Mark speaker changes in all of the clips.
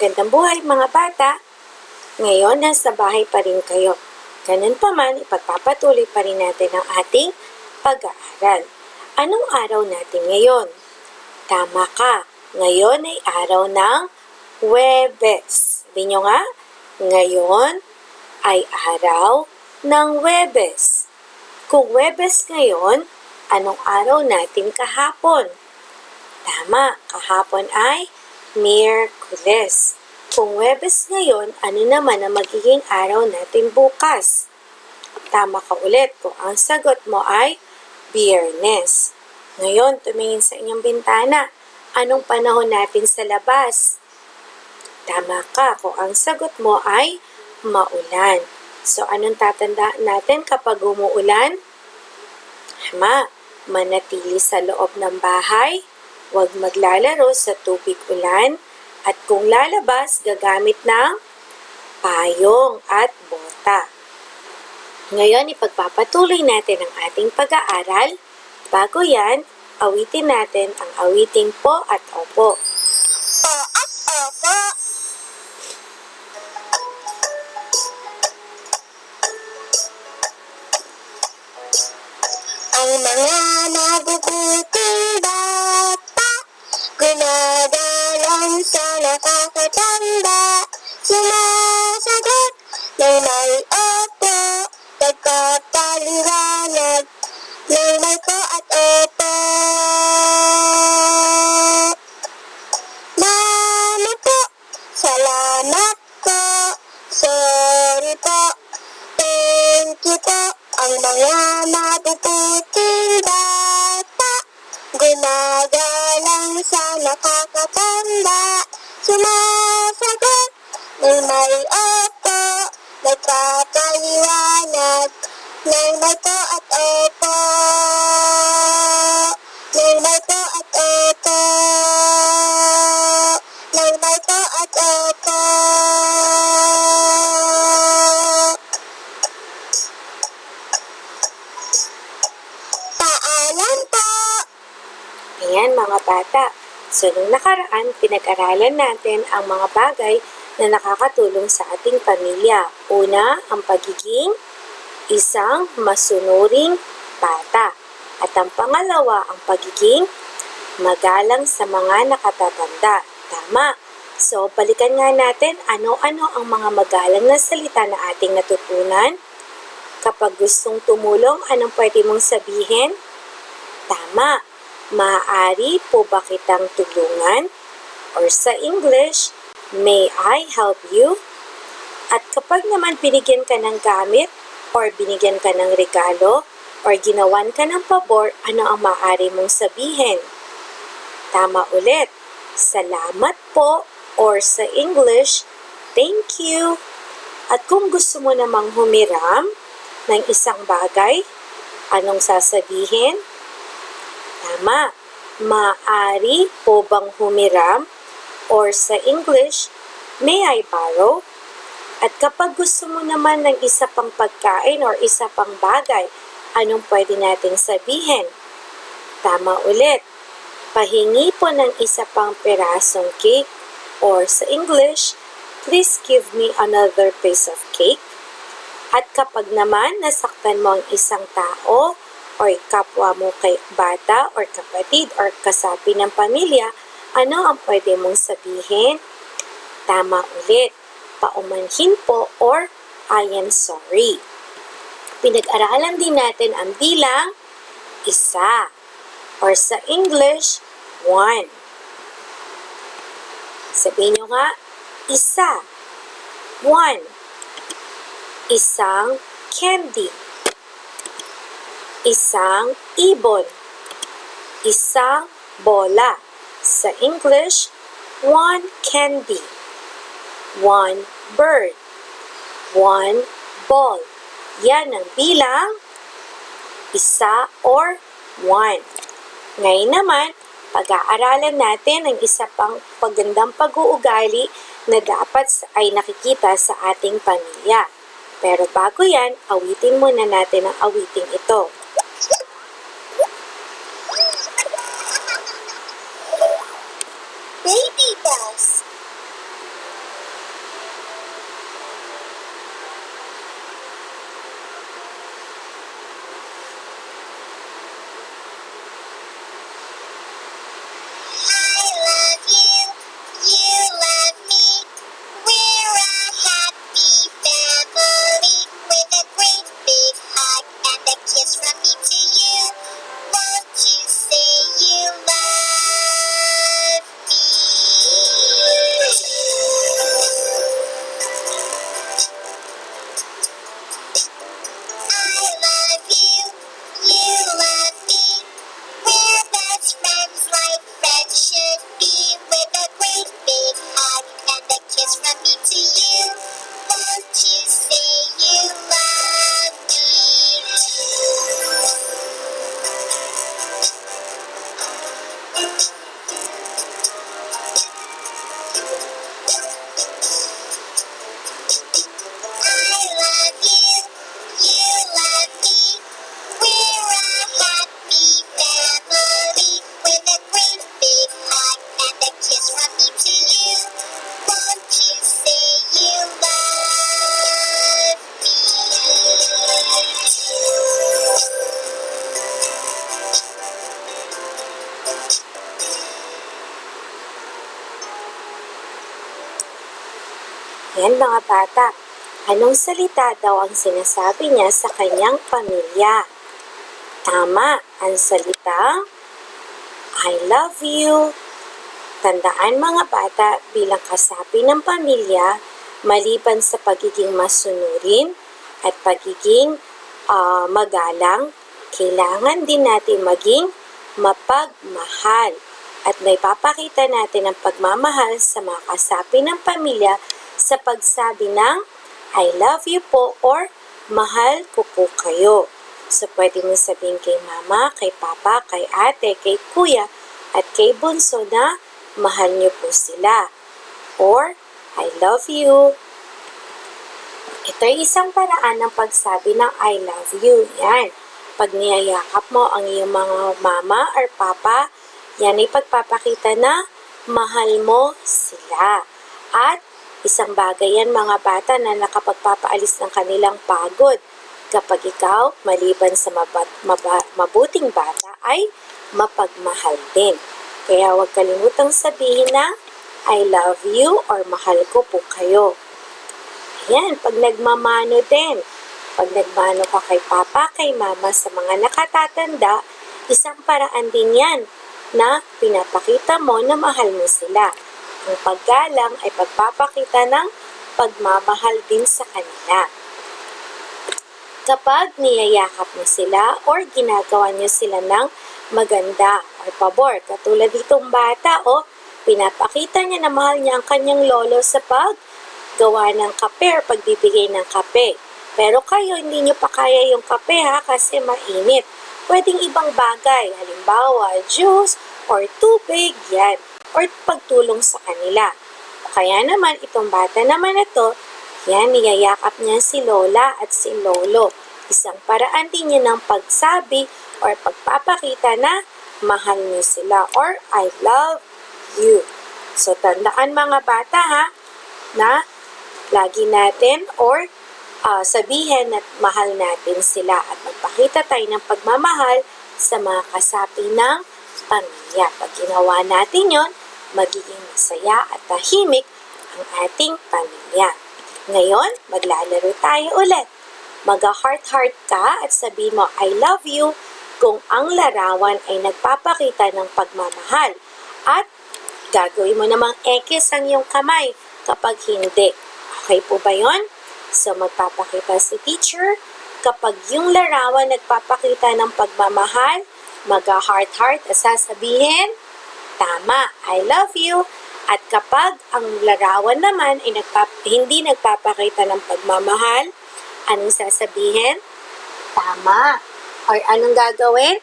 Speaker 1: Magandang buhay mga bata! Ngayon, nasa bahay pa rin kayo. Ganun pa man, ipagpapatuloy pa rin natin ang ating pag-aaral. Anong araw natin ngayon? Tama ka, ngayon ay araw ng Huwebes. Sabi nyo nga, ngayon ay araw ng Huwebes. Kung Huwebes ngayon, anong araw natin kahapon? Tama, kahapon ay Miyerkules. Kung Huwebes ngayon, ano naman ang magiging araw natin bukas? Tama ka ulit kung ang sagot mo ay Biyernes. Ngayon, tumingin sa inyong bintana. Anong panahon natin sa labas? Tama ka kung ang sagot mo ay maulan. So, anong tatandaan natin kapag umuulan? Tama, manatili sa loob ng bahay. Huwag maglalaro sa tubig ulan at kung lalabas, gagamit ng payong at bota. Ngayon, ipagpapatuloy natin ang ating pag-aaral. Bago yan, awitin natin ang awiting po at opo.
Speaker 2: Po at opo. Ang mga mabubuting bata, gumagalang sa nakakatanda, sumasagot ng may opo, nagpapaliwanag ng may po at opo. Mama po, salamat po, sorry po, thank you po. Ang mga mabubuting bata, gumagalang sa nakakatanda, sumasagot ng may opo, nagpapaliwanag ng may po at opo, ng may po at opo, ng may po at opo. Paalam po!
Speaker 1: Ayan mga bata. So, nung nakaraan, pinag-aralan natin ang mga bagay na nakakatulong sa ating pamilya. Una, ang pagiging isang masunuring bata. At ang pangalawa, ang pagiging magalang sa mga nakatatanda. Tama. So, balikan nga natin ano-ano ang mga magalang na salita na ating natutunan. Kapag gustong tumulong, anong pwede mong sabihin? Tama. Maaari po ba kitang tulungan? Or sa English, may I help you? At kapag naman binigyan ka ng gamit, or binigyan ka ng regalo, or ginawan ka ng pabor, ano ang maaari mong sabihin? Tama ulit. Salamat po, or sa English, thank you. At kung gusto mo namang humiram ng isang bagay, anong sasabihin? Tama. Maaari po bang humiram? Or sa English, may I borrow? At kapag gusto mo naman ng isa pang pagkain or isa pang bagay, anong pwede nating sabihin? Tama ulit. Pahingi po ng isa pang pirasong cake. Or sa English, please give me another piece of cake. At kapag naman nasaktan mo ang isang tao, or kapwa mo kay bata, or kapatid, or kasapi ng pamilya, ano ang pwede mong sabihin? Tama ulit. Paumanhin po or I am sorry. Pinag-aralan din natin ang bilang isa. Or sa English, one. Sabihin nyo nga, isa. One. Isang candy. Isang ibon. Isang bola. Sa English, one candy. One bird. One ball. Yan ang bilang isa or one. Ngayon naman, pag-aaralan natin ang isa pang pagandang pag-uugali na dapat ay nakikita sa ating pamilya. Pero bago yan, awitin muna natin ang awiting ito.
Speaker 2: Baby bells.
Speaker 1: Yan mga bata, anong salita daw ang sinasabi niya sa kanyang pamilya? Tama, ang salitang I love you. Tandaan mga bata, bilang kasapi ng pamilya, maliban sa pagiging masunurin at pagiging magalang, kailangan din natin maging mapagmahal. At may papakita natin ang pagmamahal sa mga kasapi ng pamilya sa pagsabi ng I love you po or mahal ko po kayo. So, pwede mo sabihin kay mama, kay papa, kay ate, kay kuya, at kay bunso na mahal niyo po sila. Or, I love you. Ito ay isang paraan ng pagsabi ng I love you. Yan. Pag niyayakap mo ang iyong mga mama or papa, yan ay pagpapakita na mahal mo sila. At isang bagay yan mga bata na nakapagpapaalis ng kanilang pagod. Kapag ikaw, maliban sa mabuting bata, ay mapagmahal din. Kaya huwag kalimutang sabihin na I love you or mahal ko po kayo. Ayan, pag nagmamano din. Pag nagmano ka kay papa, kay mama sa mga nakatatanda, isang paraan din yan na pinapakita mo na mahal mo sila. Ang paggalang ay pagpapakita ng pagmamahal din sa kanila. Kapag niyayakap mo sila or ginagawa niyo sila ng maganda or pabor, katulad ditong bata, pinapakita niya na mahal niya ang kanyang lolo sa paggawa ng kape or pagbibigay ng kape. Pero kayo, hindi niyo pa kaya yung kape kasi mainit. Pwedeng ibang bagay, halimbawa juice or tubig, yan, or pagtulong sa kanila. Kaya naman, itong bata naman na to, yan, niyayakap niya si lola at si lolo. Isang paraan din niya ng pagsabi or pagpapakita na mahal niyo sila or I love you. So, tandaan mga bata na lagi natin or sabihin na mahal natin sila at magpakita tayo ng pagmamahal sa mga kasapi ng pamilya. Pag ginawa natin yon, magiging masaya at tahimik ang ating pamilya. Ngayon, maglalaro tayo ulit. Mag-heart-heart ka at sabihin mo, I love you kung ang larawan ay nagpapakita ng pagmamahal. At gagawin mo namang X ang iyong kamay kapag hindi. Okay po ba yun? So, magpapakita si teacher. Kapag yung larawan nagpapakita ng pagmamahal, mag-heart-heart at sasabihin, tama, I love you. At kapag ang larawan naman ay hindi nagpapakita ng pagmamahal, anong sasabihin? Tama. Or anong gagawin?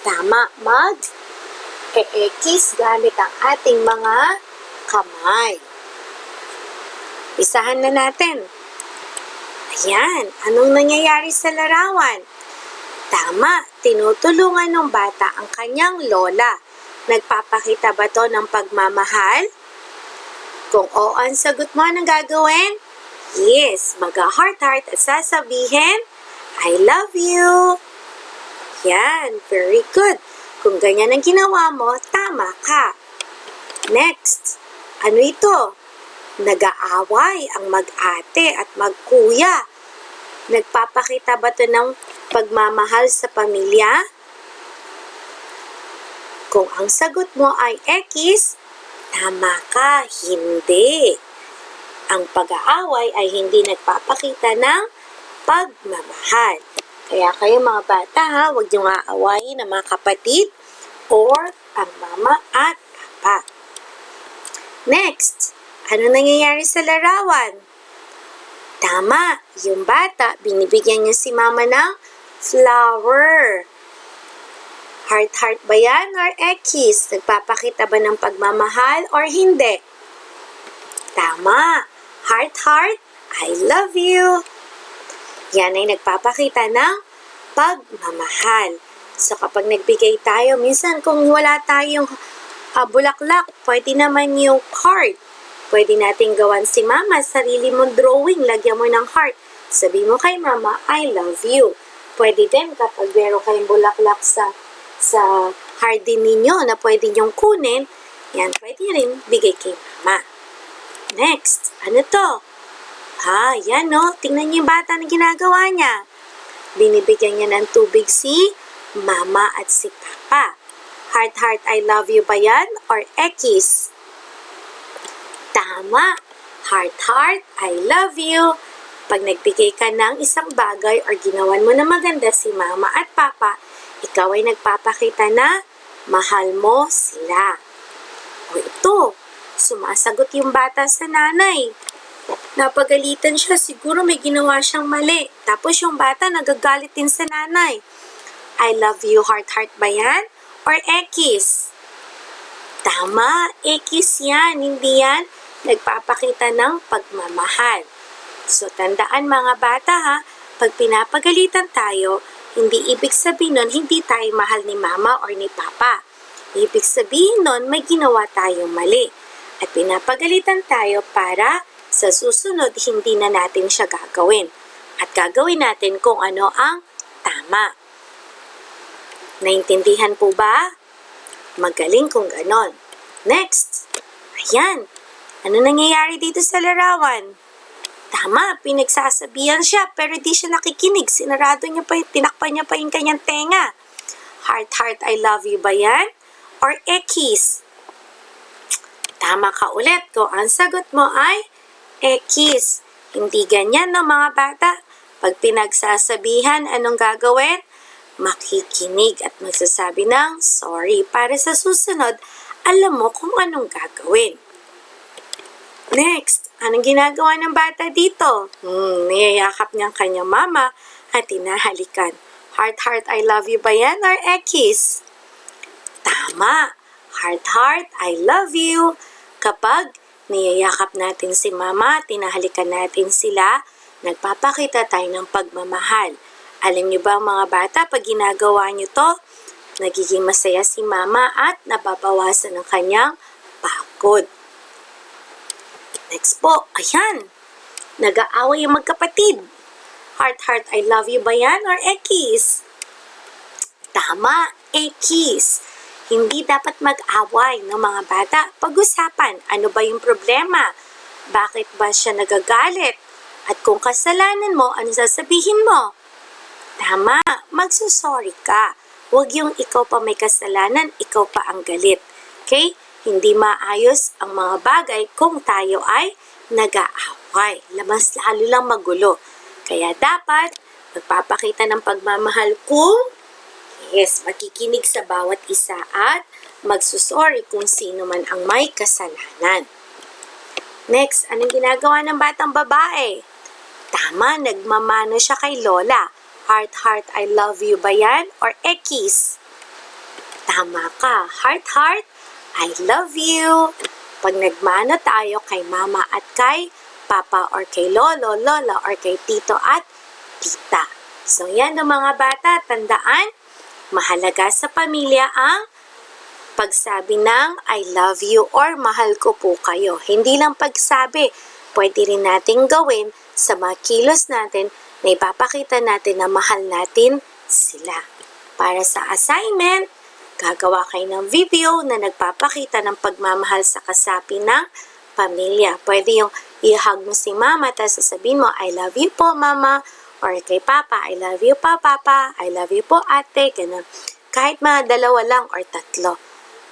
Speaker 1: Tama, mag-e-kiss gamit ang ating mga kamay. Isahan na natin. Ayan, anong nangyayari sa larawan? Tama, tinutulungan ng bata ang kanyang lola. Nagpapakita ba to ng pagmamahal? Kung oo ang sagot mo, anong gagawin? Yes, mag-heart-heart at sasabihin, I love you. Yan, very good. Kung ganyan ang ginawa mo, tama ka. Next, ano ito? Nag-aaway ang mag-ate at mag-kuya. Nagpapakita ba ito ng pagmamahal sa pamilya? Kung ang sagot mo ay X, tama ka, hindi. Ang pag-aaway ay hindi nagpapakita ng pagmamahal. Kaya kayo mga bata huwag niyong aawayin ang mga kapatid or ang mama at papa. Next, ano nangyayari sa larawan? Tama, yung bata, binibigyan niya si mama ng flower. Heart-heart ba yan or X? Nagpapakita ba ng pagmamahal or hindi? Tama. Heart-heart, I love you. Yan ay nagpapakita ng pagmamahal. So kapag nagbigay tayo, minsan kung wala tayong bulaklak, pwede naman yung card. Pwede natin gawan si mama, sarili mong drawing, lagyan mo ng heart. Sabi mo kay mama, I love you. Pwede din kapag meron kayong bulaklak sa hardin ninyo na pwede nyong kunin, yan, pwede rin bigay kay mama. Next, ano to? Ha, yan no. Tingnan niyo yung bata na ginagawa niya. Binibigyan niya ng tubig si mama at si papa. Heart, heart, I love you ba yan? Or X? Tama. Heart, heart, I love you. Pag nagbigay ka ng isang bagay or ginawan mo na maganda si mama at papa, ikaw ay nagpapakita na mahal mo sila. O ito, sumasagot yung bata sa nanay. Napagalitan siya, siguro may ginawa siyang mali. Tapos yung bata nagagalit din sa nanay. I love you, heart, heart ba yan? Or X? Tama, X yan. Hindi yan nagpapakita ng pagmamahal. So, tandaan mga bata ha, pag pinapagalitan tayo, hindi ibig sabihin nun, hindi tayo mahal ni mama or ni papa. Ibig sabihin nun, may ginawa tayong mali. At pinapagalitan tayo para sa susunod, hindi na natin siya gagawin. At gagawin natin kung ano ang tama. Naintindihan po ba? Magaling kung ganon. Next. Ayan. Ano nangyayari dito sa larawan? Tama, pinagsasabihan siya pero di siya nakikinig. Sinarado niya pa, tinakpan niya pa yung kanyang tenga. Heart, heart, I love you ba yan? Or X? Tama ka ulit. Kung ang sagot mo ay X. Hindi ganyan no mga bata. Pag pinagsasabihan, anong gagawin? Makikinig at magsasabi ng sorry para sa susunod, alam mo kung anong gagawin. Next, anong ginagawa ng bata dito? Niyayakap niyang kanyang mama at tinahalikan. Heart, heart, I love you ba yan or X? Tama. Heart, heart, I love you. Kapag niyayakap natin si mama, tinahalikan natin sila, nagpapakita tayo ng pagmamahal. Alam niyo ba mga bata, pag ginagawa niyo to, nagiging masaya si mama at nababawasan ng kanyang pagod. Next po, ayan. Nag-aaway yung magkapatid. Heart, heart, I love you ba yan or X? Tama, X. Hindi dapat mag-away ng mga bata. Pag-usapan, ano ba yung problema? Bakit ba siya nagagalit? At kung kasalanan mo, ano sasabihin mo? Tama, magsusorry ka. Huwag yung ikaw pa may kasalanan, ikaw pa ang galit. Okay? Hindi maayos ang mga bagay kung tayo ay nag-aaway. Mas lalo lang magulo. Kaya dapat magpapakita ng pagmamahal kung makikinig sa bawat isa at magsusorry kung sino man ang may kasalanan. Next, anong ginagawa ng batang babae? Tama, nagmamano siya kay Lola. Heart, heart, I love you ba yan? Or X? Tama ka. Heart, heart, I love you. Pag nagmano tayo kay mama at kay papa or kay lolo, lola or kay tito at tita. So yan ang mga bata, tandaan, mahalaga sa pamilya ang pagsabi ng I love you or mahal ko po kayo. Hindi lang pagsabi, pwede rin natin gawin sa mga kilos natin na ipapakita natin na mahal natin sila. Para sa assignment, gagawa kayo ng video na nagpapakita ng pagmamahal sa kasapi ng pamilya. Pwede yung i-hug mo si mama, tapos sasabihin mo, I love you po, mama. Or kay papa, I love you po, papa. I love you po, ate. Ganun. Kahit mga 2 lang or 3.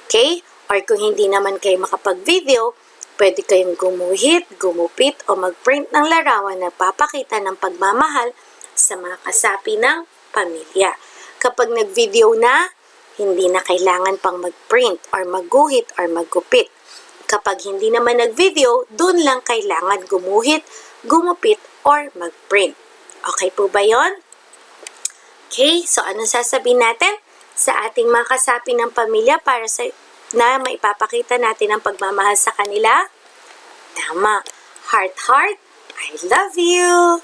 Speaker 1: Okay? Or kung hindi naman kayo makapag-video, pwede kayong gumuhit, gumupit, o mag-print ng larawan na papakita ng pagmamahal sa mga kasapi ng pamilya. Kapag nag-video na, hindi na kailangan pang mag-print or magguhit or maggupit. Kapag hindi naman nag-video, doon lang kailangan gumuhit, gumupit, or mag-print. Okay po ba yon? Okay, so anong sasabihin natin sa ating mga kasapi ng pamilya para sa na maipapakita natin ang pagmamahal sa kanila? Tama. Heart, heart, I love you.